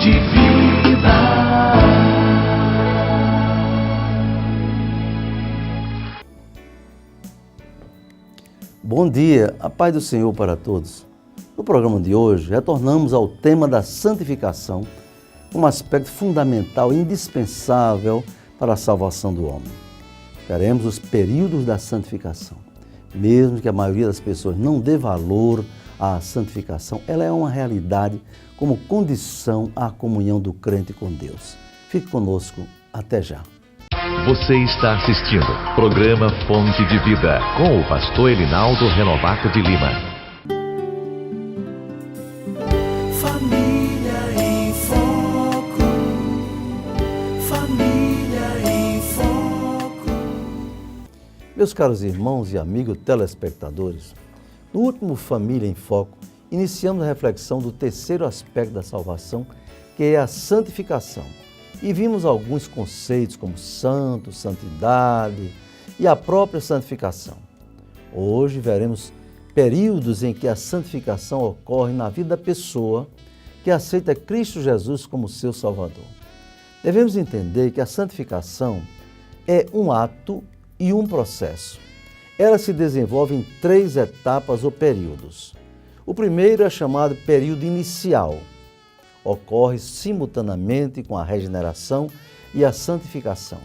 de Vida. Bom dia, a paz do Senhor para todos. No programa de hoje, retornamos ao tema da santificação, um aspecto fundamental e indispensável para a salvação do homem. Veremos os períodos da santificação. Mesmo que a maioria das pessoas não dê valor à santificação, ela é uma realidade como condição à comunhão do crente com Deus. Fique conosco, até já. Você está assistindo o programa Fonte de Vida, com o pastor Elinaldo Renovato de Lima. Família em Foco. Família em Foco. Meus caros irmãos e amigos telespectadores, no último Família em Foco, iniciamos a reflexão do terceiro aspecto da salvação, que é a santificação. E vimos alguns conceitos como santo, santidade e a própria santificação. Hoje veremos períodos em que a santificação ocorre na vida da pessoa que aceita Cristo Jesus como seu Salvador. Devemos entender que a santificação é um ato e um processo. Ela se desenvolve em 3 etapas ou períodos. O primeiro é chamado período inicial. Ocorre simultaneamente com a regeneração e a santificação.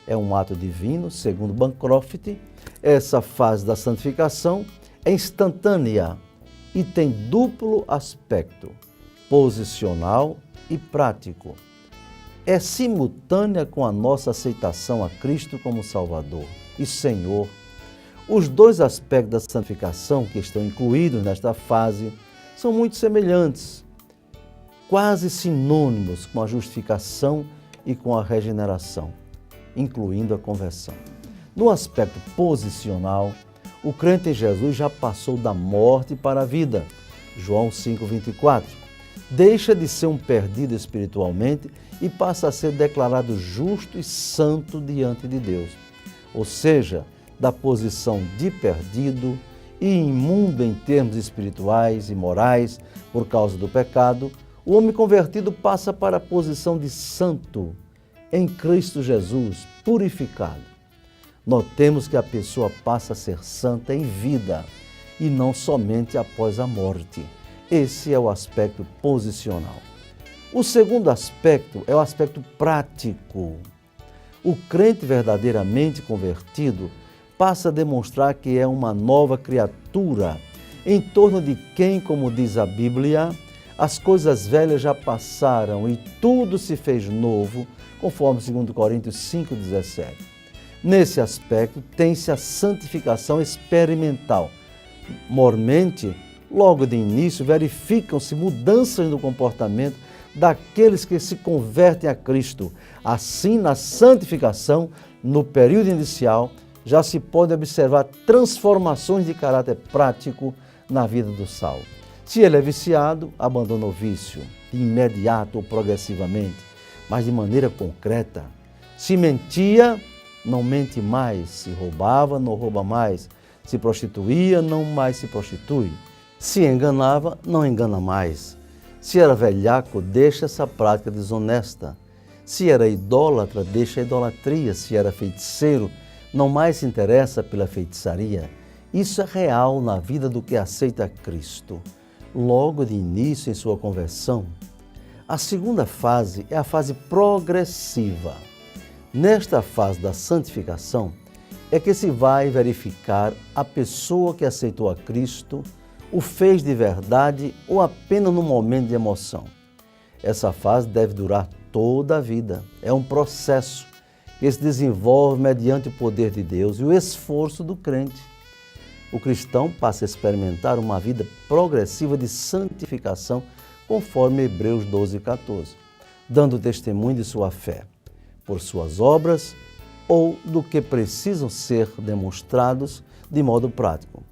É um ato divino, segundo Bancroft. Essa fase da santificação é instantânea e tem duplo aspecto, posicional e prático. É simultânea com a nossa aceitação a Cristo como Salvador e Senhor. Os 2 aspectos da santificação que estão incluídos nesta fase são muito semelhantes, quase sinônimos com a justificação e com a regeneração, incluindo a conversão. No aspecto posicional, o crente em Jesus já passou da morte para a vida. João 5,24. Deixa de ser um perdido espiritualmente e passa a ser declarado justo e santo diante de Deus. Ou seja, da posição de perdido e imundo em termos espirituais e morais por causa do pecado, o homem convertido passa para a posição de santo em Cristo Jesus, purificado. Notemos que a pessoa passa a ser santa em vida e não somente após a morte. Esse é o aspecto posicional. O segundo aspecto é o aspecto prático. O crente verdadeiramente convertido passa a demonstrar que é uma nova criatura, em torno de quem, como diz a Bíblia, as coisas velhas já passaram e tudo se fez novo, conforme 2 Coríntios 5,17. Nesse aspecto, tem-se a santificação experimental. Mormente, logo de início, verificam-se mudanças no comportamento daqueles que se convertem a Cristo. Assim, na santificação, no período inicial, já se pode observar transformações de caráter prático na vida do salvo. Se ele é viciado, abandona o vício, de imediato ou progressivamente, mas de maneira concreta. Se mentia, não mente mais. Se roubava, não rouba mais. Se prostituía, não mais se prostitui. Se enganava, não engana mais. Se era velhaco, deixa essa prática desonesta. Se era idólatra, deixa a idolatria. Se era feiticeiro, não mais se interessa pela feitiçaria. Isso é real na vida do que aceita Cristo. Logo de início em sua conversão. A segunda fase é a fase progressiva. Nesta fase da santificação é que se vai verificar a pessoa que aceitou a Cristo, o fez de verdade ou apenas no momento de emoção. Essa fase deve durar toda a vida. É um processo que se desenvolve mediante o poder de Deus e o esforço do crente. O cristão passa a experimentar uma vida progressiva de santificação, conforme Hebreus 12,14, dando testemunho de sua fé, por suas obras ou do que precisam ser demonstrados de modo prático.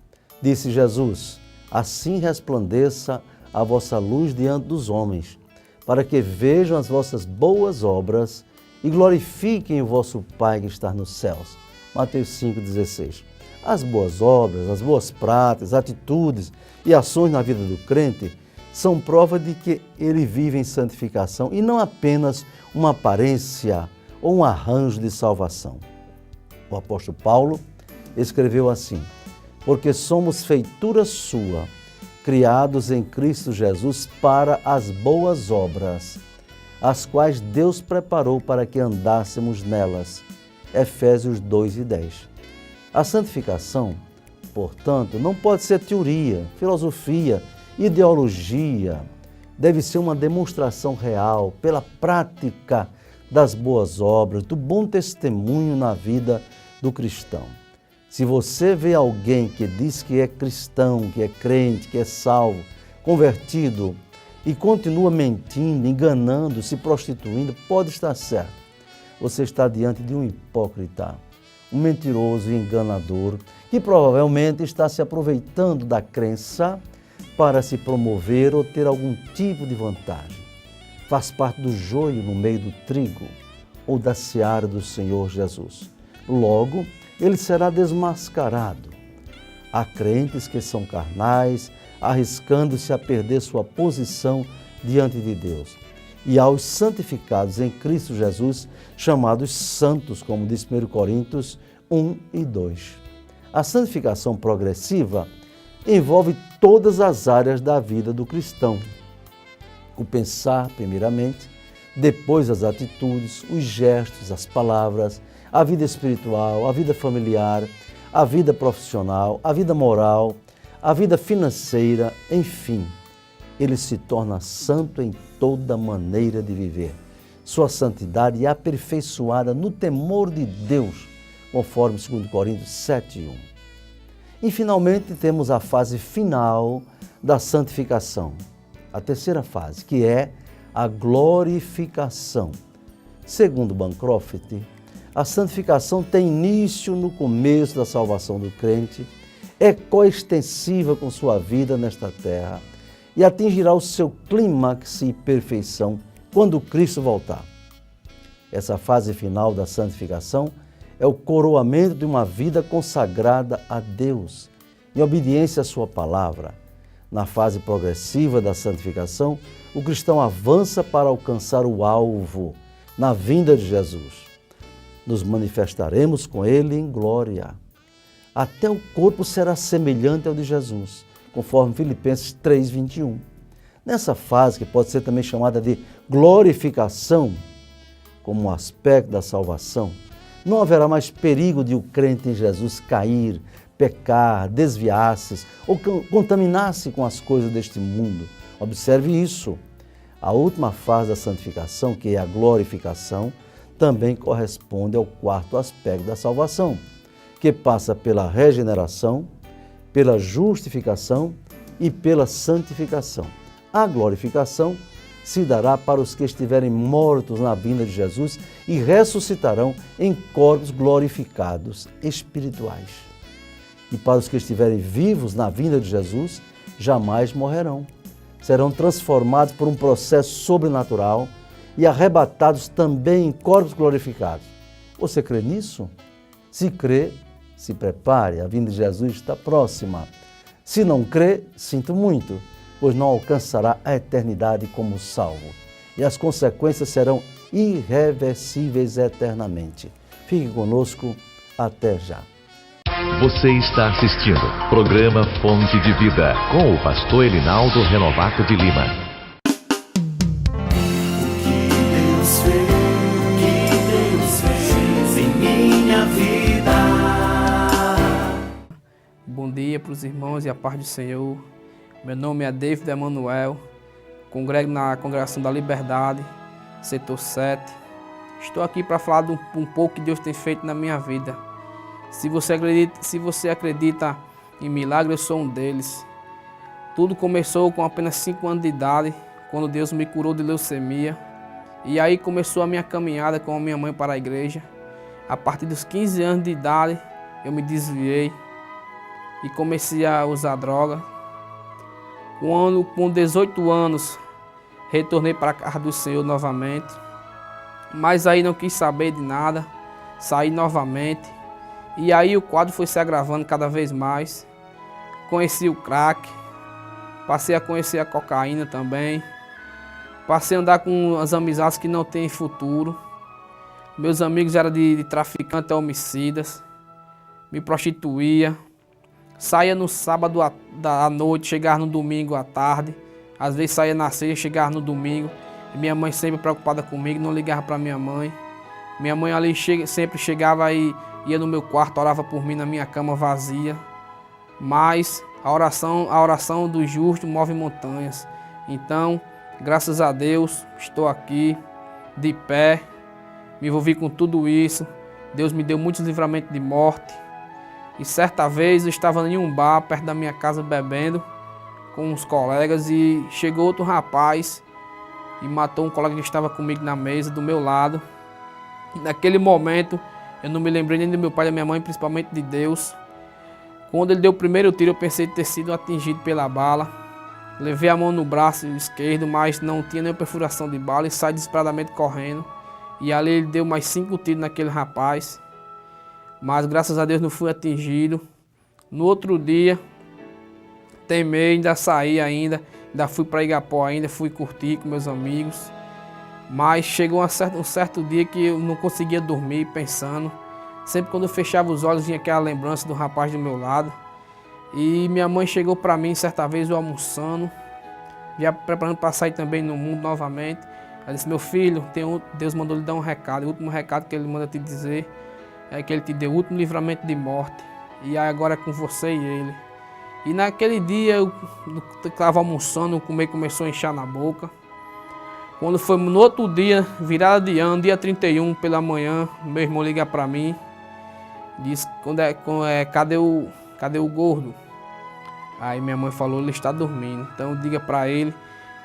Disse Jesus: assim resplandeça a vossa luz diante dos homens, para que vejam as vossas boas obras e glorifiquem o vosso Pai que está nos céus. Mateus 5,16. As boas obras, as boas práticas, atitudes e ações na vida do crente são prova de que ele vive em santificação e não apenas uma aparência ou um arranjo de salvação. O apóstolo Paulo escreveu assim: porque somos feitura sua, criados em Cristo Jesus para as boas obras, as quais Deus preparou para que andássemos nelas. Efésios 2:10. A santificação, portanto, não pode ser teoria, filosofia, ideologia. Deve ser uma demonstração real, pela prática das boas obras, do bom testemunho na vida do cristão. Se você vê alguém que diz que é cristão, que é crente, que é salvo, convertido e continua mentindo, enganando, se prostituindo, pode estar certo. Você está diante de um hipócrita, um mentiroso e enganador, que provavelmente está se aproveitando da crença para se promover ou ter algum tipo de vantagem. Faz parte do joio no meio do trigo ou da seara do Senhor Jesus. Logo, ele será desmascarado. Há crentes que são carnais, arriscando-se a perder sua posição diante de Deus. E aos santificados em Cristo Jesus, chamados santos, como diz 1 Coríntios 1 e 2. A santificação progressiva envolve todas as áreas da vida do cristão. O pensar, primeiramente, depois as atitudes, os gestos, as palavras, a vida espiritual, a vida familiar, a vida profissional, a vida moral, a vida financeira, enfim. Ele se torna santo em toda maneira de viver. Sua santidade é aperfeiçoada no temor de Deus, conforme 2 Coríntios 7:1. E finalmente temos a fase final da santificação, a terceira fase, que é a glorificação. Segundo Bancroft, a santificação tem início no começo da salvação do crente, é coextensiva com sua vida nesta terra e atingirá o seu clímax e perfeição quando Cristo voltar. Essa fase final da santificação é o coroamento de uma vida consagrada a Deus, em obediência à sua palavra. Na fase progressiva da santificação, o cristão avança para alcançar o alvo, na vinda de Jesus. Nos manifestaremos com Ele em glória. Até o corpo será semelhante ao de Jesus, conforme Filipenses 3:21. Nessa fase, que pode ser também chamada de glorificação, como um aspecto da salvação, não haverá mais perigo de o crente em Jesus cair, pecar, desviar-se ou contaminar-se com as coisas deste mundo. Observe isso. A última fase da santificação, que é a glorificação, também corresponde ao quarto aspecto da salvação, que passa pela regeneração, pela justificação e pela santificação. A glorificação se dará para os que estiverem mortos na vinda de Jesus e ressuscitarão em corpos glorificados espirituais. E para os que estiverem vivos na vinda de Jesus, jamais morrerão. Serão transformados por um processo sobrenatural e arrebatados também em corpos glorificados. Você crê nisso? Se crê, se prepare, a vinda de Jesus está próxima. Se não crê, sinto muito, pois não alcançará a eternidade como salvo. E as consequências serão irreversíveis eternamente. Fique conosco, até já. Você está assistindo programa Fonte de Vida com o pastor Elinaldo Renovato de Lima. Bom dia para os irmãos e a paz do Senhor. Meu nome é David Emanuel, congrego na Congregação da Liberdade, setor 7. Estou aqui para falar de um pouco que Deus tem feito na minha vida. Se você acredita em milagre, eu sou um deles. Tudo começou com apenas 5 anos de idade, quando Deus me curou de leucemia. E aí começou a minha caminhada com a minha mãe para a igreja. A partir dos 15 anos de idade, eu me desviei e comecei a usar droga. Com 18 anos, retornei para a casa do Senhor novamente. Mas aí não quis saber de nada, saí novamente. E aí o quadro foi se agravando cada vez mais. Conheci o crack, Passei a conhecer a cocaína também. Passei a andar com as amizades que não têm futuro. Meus amigos eram de traficantes, homicidas. Me prostituía. Saía no sábado à noite, chegava no domingo à tarde. Às vezes saía na sexta, chegava no domingo. E minha mãe sempre preocupada comigo, não ligava para minha mãe. Minha mãe ali sempre chegava e ia no meu quarto, orava por mim na minha cama vazia. Mas a oração do justo move montanhas. Então, graças a Deus, estou aqui, de pé, me envolvi com tudo isso. Deus me deu muitos livramentos de morte. E certa vez eu estava em um bar perto da minha casa bebendo com uns colegas e chegou outro rapaz e matou um colega que estava comigo na mesa, do meu lado. E naquele momento, eu não me lembrei nem do meu pai e da minha mãe, principalmente de Deus. Quando ele deu o primeiro tiro, eu pensei ter sido atingido pela bala. Levei a mão no braço esquerdo, mas não tinha nenhuma perfuração de bala e saí desesperadamente correndo. E ali ele deu mais 5 tiros naquele rapaz. Mas graças a Deus não fui atingido. No outro dia, teimei, ainda saí ainda fui para Igapó ainda, fui curtir com meus amigos. Mas chegou um certo dia que eu não conseguia dormir pensando. Sempre quando eu fechava os olhos vinha aquela lembrança do rapaz do meu lado. E minha mãe chegou para mim certa vez eu almoçando, já preparando para sair também no mundo novamente. Ela disse: meu filho, Deus mandou lhe dar um recado. O último recado que ele manda te dizer é que ele te deu o último livramento de morte. E agora é com você e ele. E naquele dia eu estava almoçando, o comer começou a inchar na boca. Quando foi no outro dia, virada de ano, dia 31 pela manhã, meu irmão liga para mim. Disse: cadê o gordo? Aí minha mãe falou: ele está dormindo. Então diga para ele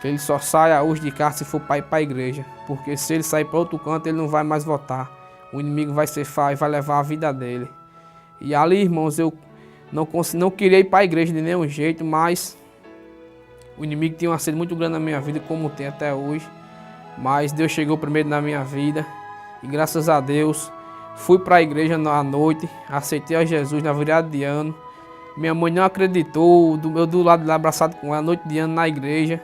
que ele só saia hoje de casa se for para ir para a igreja. Porque se ele sair para outro canto, ele não vai mais voltar. O inimigo vai ceifar e vai levar a vida dele. E ali, irmãos, eu não queria ir para a igreja de nenhum jeito, mas o inimigo tinha uma sede muito grande na minha vida, como tem até hoje. Mas Deus chegou primeiro na minha vida e graças a Deus fui para a igreja à noite, aceitei a Jesus na virada de ano. Minha mãe não acreditou, eu do lado de lá abraçado com ela, noite de ano na igreja.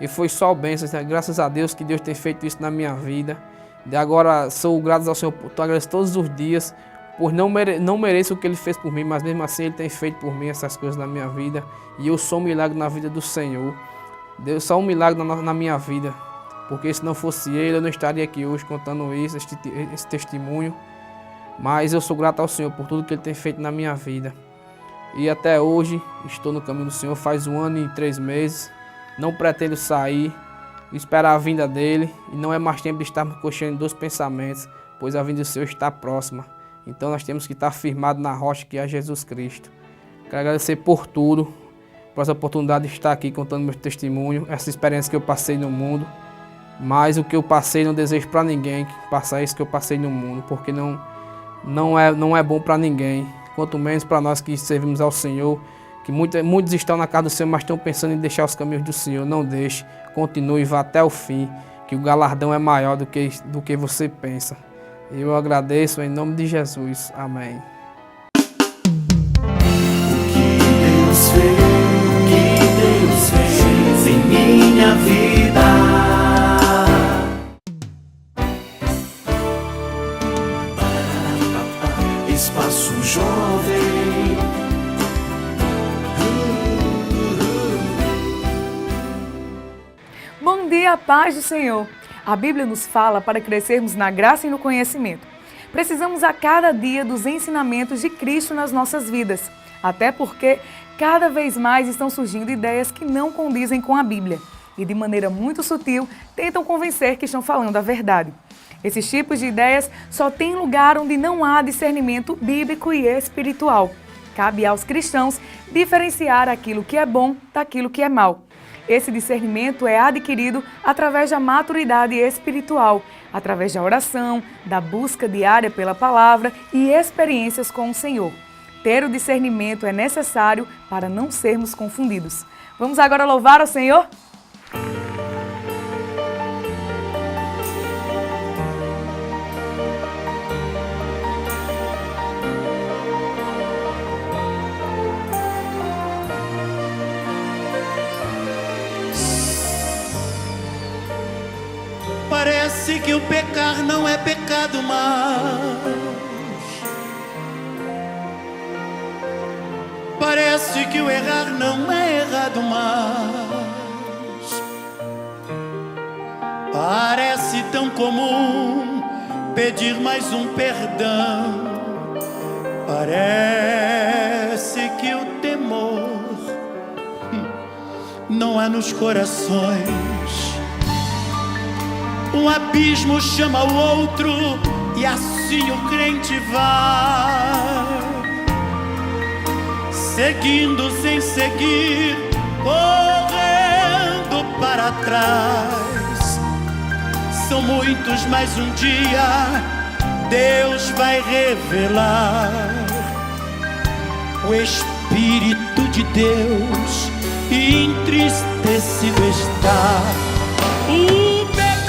E foi só bênçãos, né? Graças a Deus que Deus tem feito isso na minha vida. De agora sou grato ao Senhor, agradeço todos os dias, por não mereço o que Ele fez por mim, mas mesmo assim Ele tem feito por mim essas coisas na minha vida. E eu sou um milagre na vida do Senhor. Deus só um milagre na minha vida. Porque se não fosse Ele, eu não estaria aqui hoje contando isso, esse testemunho. Mas eu sou grato ao Senhor por tudo que Ele tem feito na minha vida. E até hoje estou no caminho do Senhor, faz 1 ano e 3 meses. Não pretendo sair, esperar a vinda dEle. E não é mais tempo de estarmos cocheando em 2 pensamentos, pois a vinda do Senhor está próxima. Então nós temos que estar firmados na rocha que é Jesus Cristo. Quero agradecer por tudo, por essa oportunidade de estar aqui contando meu testemunho, essa experiência que eu passei no mundo. Mas o que eu passei não desejo para ninguém passar isso que eu passei no mundo, porque não é bom para ninguém, quanto menos para nós que servimos ao Senhor, que muitos estão na casa do Senhor, mas estão pensando em deixar os caminhos do Senhor. Não deixe, continue e vá até o fim, que o galardão é maior do que você pensa. Eu agradeço em nome de Jesus. Amém. O que Deus fez em minha vida. Espaço Jovem. Bom dia, paz do Senhor. A Bíblia nos fala para crescermos na graça e no conhecimento. Precisamos a cada dia dos ensinamentos de Cristo nas nossas vidas, até porque cada vez mais estão surgindo ideias que não condizem com a Bíblia e, de maneira muito sutil, tentam convencer que estão falando a verdade. Esses tipos de ideias só têm lugar onde não há discernimento bíblico e espiritual. Cabe aos cristãos diferenciar aquilo que é bom daquilo que é mal. Esse discernimento é adquirido através da maturidade espiritual, através da oração, da busca diária pela palavra e experiências com o Senhor. Ter o discernimento é necessário para não sermos confundidos. Vamos agora louvar ao Senhor? Parece que o pecar não é pecado mais. Parece que o errar não é errado mais. Parece tão comum pedir mais um perdão. Parece que o temor não há nos corações. Um abismo chama o outro e assim o crente vai, seguindo sem seguir, correndo para trás. São muitos, mas um dia Deus vai revelar. O Espírito de Deus entristecido está. O pecado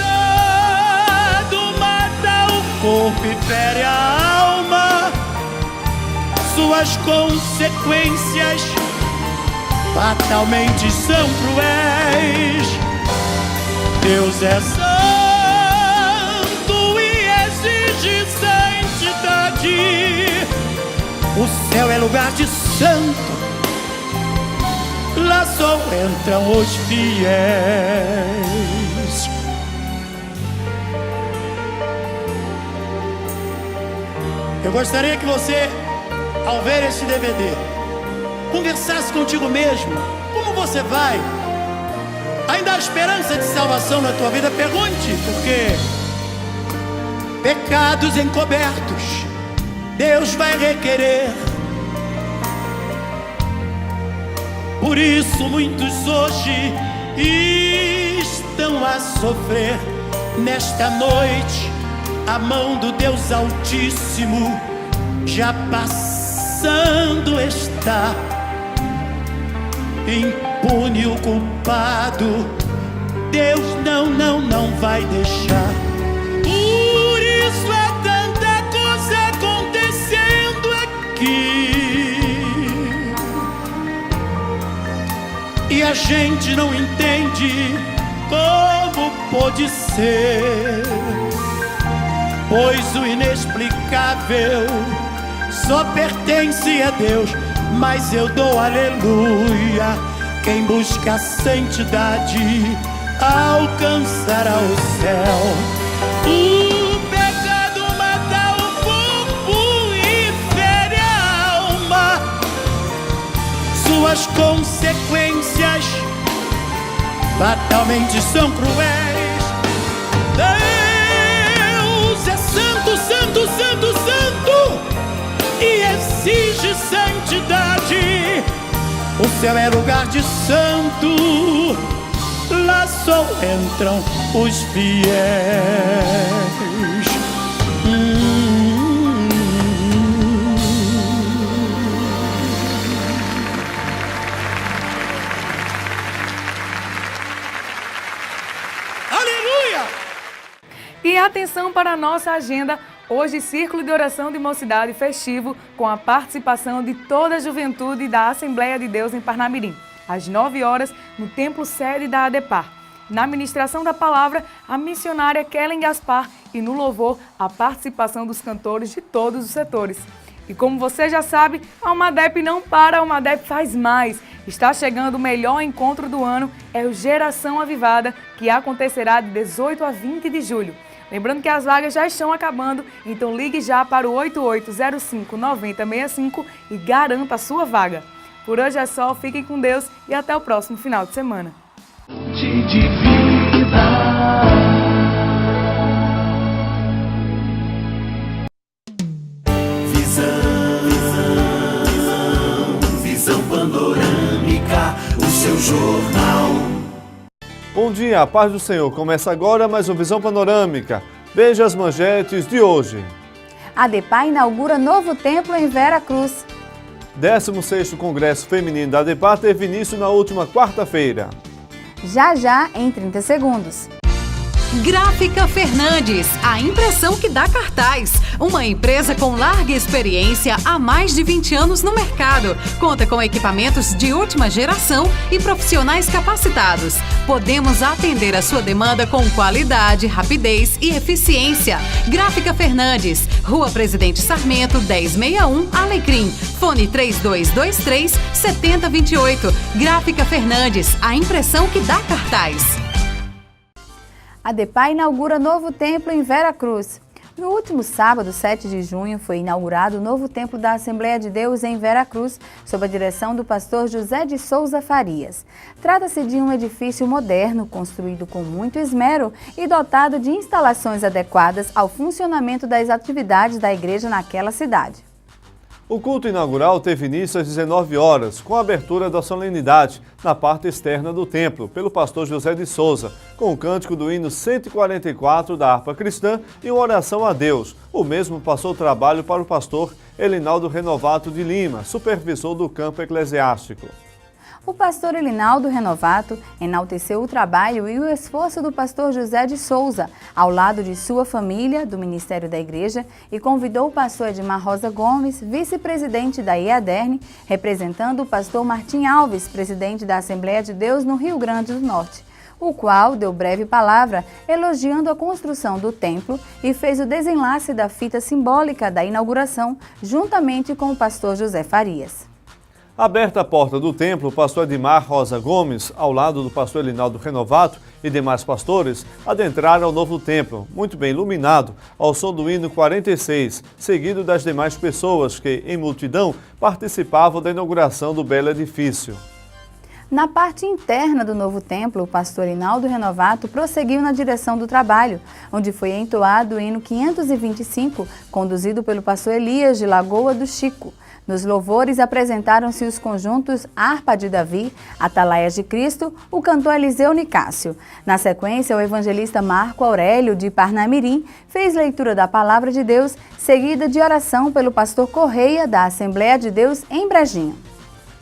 mata o corpo e fere a alma. Suas consequências fatalmente são cruéis. Deus é santo e exige santidade. O céu é lugar de santo, lá só entram os fiéis. Eu gostaria que você, ao ver esse DVD, conversasse contigo mesmo. Como você vai? Ainda há esperança de salvação na tua vida? Pergunte, porque pecados encobertos Deus vai requerer. Por isso muitos hoje estão a sofrer. Nesta noite a mão do Deus Altíssimo já passando está. Impune o culpado, Deus não vai deixar. Por isso há tanta coisa acontecendo aqui e a gente não entende como pode ser, pois o inexplicável só pertence a Deus. Mas eu dou aleluia. Quem busca a santidade alcançará o céu. O pecado mata o corpo e fere a alma. Suas consequências fatalmente são cruéis. Deus é santo, santo, santo, santo e exige santidade. O céu é lugar de santo, lá só entram os fiéis. Aleluia! E atenção para a nossa agenda. Hoje, Círculo de Oração de Mocidade festivo com a participação de toda a juventude da Assembleia de Deus em Parnamirim, às 9 horas, no templo sede da ADEPAR. Na ministração da palavra, a missionária Kellen Gaspar e no louvor, a participação dos cantores de todos os setores. E como você já sabe, a Almadep não para, a Almadep faz mais. Está chegando o melhor encontro do ano, é o Geração Avivada, que acontecerá de 18 a 20 de julho. Lembrando que as vagas já estão acabando, então ligue já para o 8805-9065 e garanta a sua vaga. Por hoje é só, fiquem com Deus e até o próximo final de semana. Visão panorâmica, o seu jornal. Bom dia, a paz do Senhor. Começa agora mais uma Visão Panorâmica. Veja as manchetes de hoje. A ADEPAR inaugura novo templo em Vera Cruz. 16º Congresso Feminino da ADEPAR teve início na última quarta-feira. Já em 30 segundos. Gráfica Fernandes, a impressão que dá cartaz. Uma empresa com larga experiência há mais de 20 anos no mercado. Conta com equipamentos de última geração e profissionais capacitados. Podemos atender a sua demanda com qualidade, rapidez e eficiência. Gráfica Fernandes, Rua Presidente Sarmento, 1061, Alecrim. Fone 3223-7028. Gráfica Fernandes, a impressão que dá cartaz. A DEPAI inaugura novo templo em Vera Cruz. No último sábado, 7 de junho, foi inaugurado o novo templo da Assembleia de Deus em Vera Cruz, sob a direção do pastor José de Souza Farias. Trata-se de um edifício moderno, construído com muito esmero e dotado de instalações adequadas ao funcionamento das atividades da igreja naquela cidade. O culto inaugural teve início às 19 horas, com a abertura da solenidade na parte externa do templo, pelo pastor José de Souza, com o cântico do hino 144 da harpa cristã e uma oração a Deus. O mesmo passou o trabalho para o pastor Elinaldo Renovato de Lima, supervisor do campo eclesiástico. O pastor Elinaldo Renovato enalteceu o trabalho e o esforço do pastor José de Souza, ao lado de sua família, do Ministério da Igreja, e convidou o pastor Edmar Rosa Gomes, vice-presidente da IADERN, representando o pastor Martim Alves, presidente da Assembleia de Deus no Rio Grande do Norte, o qual deu breve palavra elogiando a construção do templo e fez o desenlace da fita simbólica da inauguração, juntamente com o pastor José Farias. Aberta a porta do templo, o pastor Edmar Rosa Gomes, ao lado do pastor Elinaldo Renovato e demais pastores, adentraram ao novo templo, muito bem iluminado, ao som do hino 46, seguido das demais pessoas que, em multidão, participavam da inauguração do belo edifício. Na parte interna do novo templo, o pastor Elinaldo Renovato prosseguiu na direção do trabalho, onde foi entoado o hino 525, conduzido pelo pastor Elias de Lagoa do Chico. Nos louvores apresentaram-se os conjuntos Harpa de Davi, Atalaias de Cristo, o cantor Eliseu Nicásio. Na sequência, o evangelista Marco Aurélio de Parnamirim fez leitura da Palavra de Deus, seguida de oração pelo pastor Correia da Assembleia de Deus em Brejinho.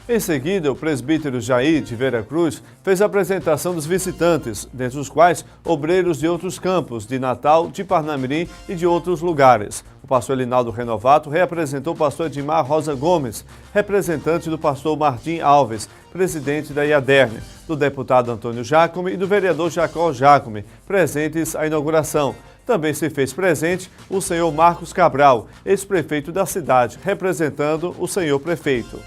Em seguida, o presbítero Jair de Vera Cruz fez a apresentação dos visitantes, dentre os quais obreiros de outros campos, de Natal, de Parnamirim e de outros lugares. O pastor Elinaldo Renovato reapresentou o pastor Edmar Rosa Gomes, representante do pastor Martim Alves, presidente da IADERN, do deputado Antônio Jacome e do vereador Jacó Jacome, presentes à inauguração. Também se fez presente o senhor Marcos Cabral, ex-prefeito da cidade, representando o senhor prefeito.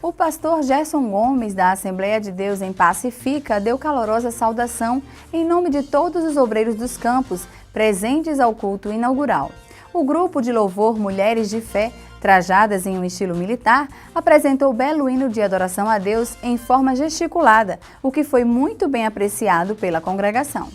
O pastor Gerson Gomes, da Assembleia de Deus em Pacifica, deu calorosa saudação em nome de todos os obreiros dos campos presentes ao culto inaugural. O grupo de louvor Mulheres de Fé, trajadas em um estilo militar, apresentou o belo hino de adoração a Deus em forma gesticulada, o que foi muito bem apreciado pela congregação.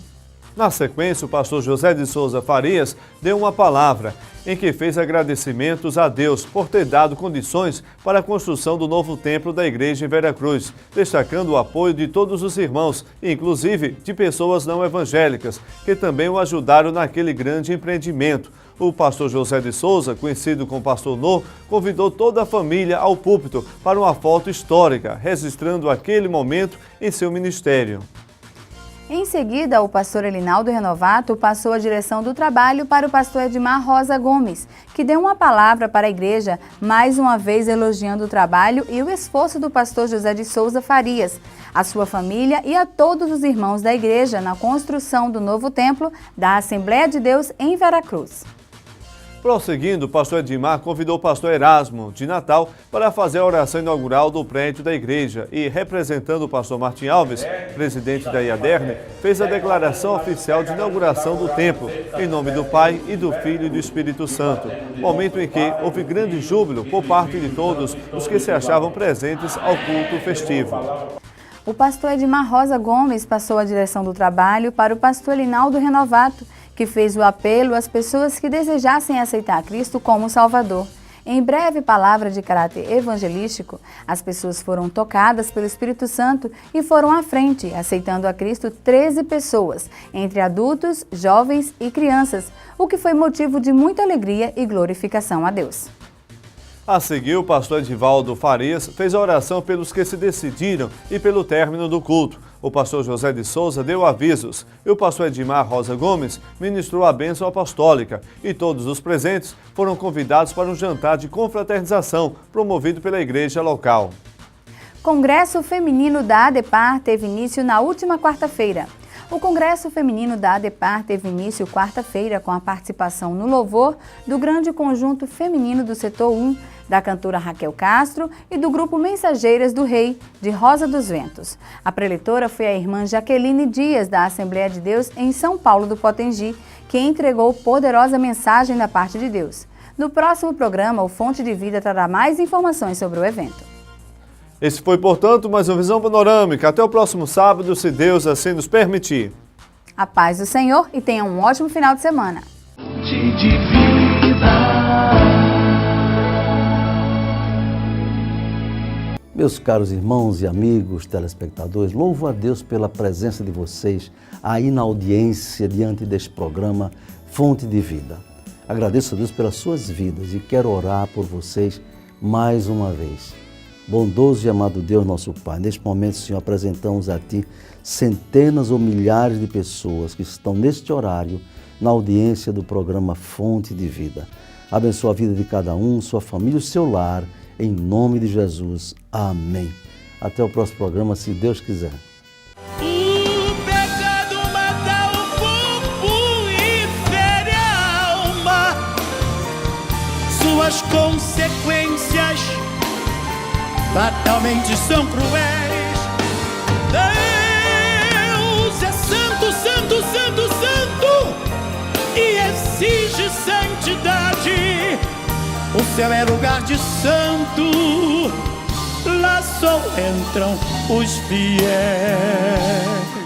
Na sequência, o pastor José de Souza Farias deu uma palavra em que fez agradecimentos a Deus por ter dado condições para a construção do novo templo da igreja em Vera Cruz, destacando o apoio de todos os irmãos, inclusive de pessoas não evangélicas, que também o ajudaram naquele grande empreendimento. O pastor José de Souza, conhecido como Pastor Nô, convidou toda a família ao púlpito para uma foto histórica, registrando aquele momento em seu ministério. Em seguida, o pastor Elinaldo Renovato passou a direção do trabalho para o pastor Edmar Rosa Gomes, que deu uma palavra para a igreja, mais uma vez elogiando o trabalho e o esforço do pastor José de Souza Farias, a sua família e a todos os irmãos da igreja na construção do novo templo da Assembleia de Deus em Vera Cruz. Prosseguindo, o pastor Edmar convidou o pastor Erasmo, de Natal, para fazer a oração inaugural do prédio da igreja e, representando o pastor Martim Alves, presidente da IADERN, fez a declaração oficial de inauguração do templo, em nome do Pai e do Filho e do Espírito Santo, momento em que houve grande júbilo por parte de todos os que se achavam presentes ao culto festivo. O pastor Edmar Rosa Gomes passou a direção do trabalho para o pastor Elinaldo Renovato, que fez o apelo às pessoas que desejassem aceitar Cristo como Salvador. Em breve palavra de caráter evangelístico, as pessoas foram tocadas pelo Espírito Santo e foram à frente, aceitando a Cristo 13 pessoas, entre adultos, jovens e crianças, o que foi motivo de muita alegria e glorificação a Deus. A seguir, o pastor Edivaldo Farias fez a oração pelos que se decidiram e pelo término do culto. O pastor José de Souza deu avisos e o pastor Edmar Rosa Gomes ministrou a bênção apostólica e todos os presentes foram convidados para um jantar de confraternização promovido pela igreja local. Congresso Feminino da ADEPAR teve início na última quarta-feira. O Congresso Feminino da ADEPAR teve início quarta-feira com a participação no louvor do grande conjunto feminino do setor 1, da cantora Raquel Castro e do grupo Mensageiras do Rei, de Rosa dos Ventos. A preletora foi a irmã Jaqueline Dias, da Assembleia de Deus em São Paulo do Potengi, que entregou poderosa mensagem da parte de Deus. No próximo programa, o Fonte de Vida trará mais informações sobre o evento. Esse foi, portanto, mais uma visão panorâmica. Até o próximo sábado, se Deus assim nos permitir. A paz do Senhor e tenha um ótimo final de semana. Meus caros irmãos e amigos telespectadores, louvo a Deus pela presença de vocês aí na audiência diante deste programa Fonte de Vida. Agradeço a Deus pelas suas vidas e quero orar por vocês mais uma vez. Bondoso e amado Deus, nosso Pai, neste momento, Senhor, apresentamos a Ti centenas ou milhares de pessoas que estão neste horário na audiência do programa Fonte de Vida. Abençoa a vida de cada um, sua família e o seu lar, em nome de Jesus. Amém. Até o próximo programa, se Deus quiser. O pecado mata o corpo e fere a alma. Suas consequências fatalmente são cruéis. Deus é santo, santo, santo, santo e exige santidade. O céu é lugar de santo, lá só entram os fiéis.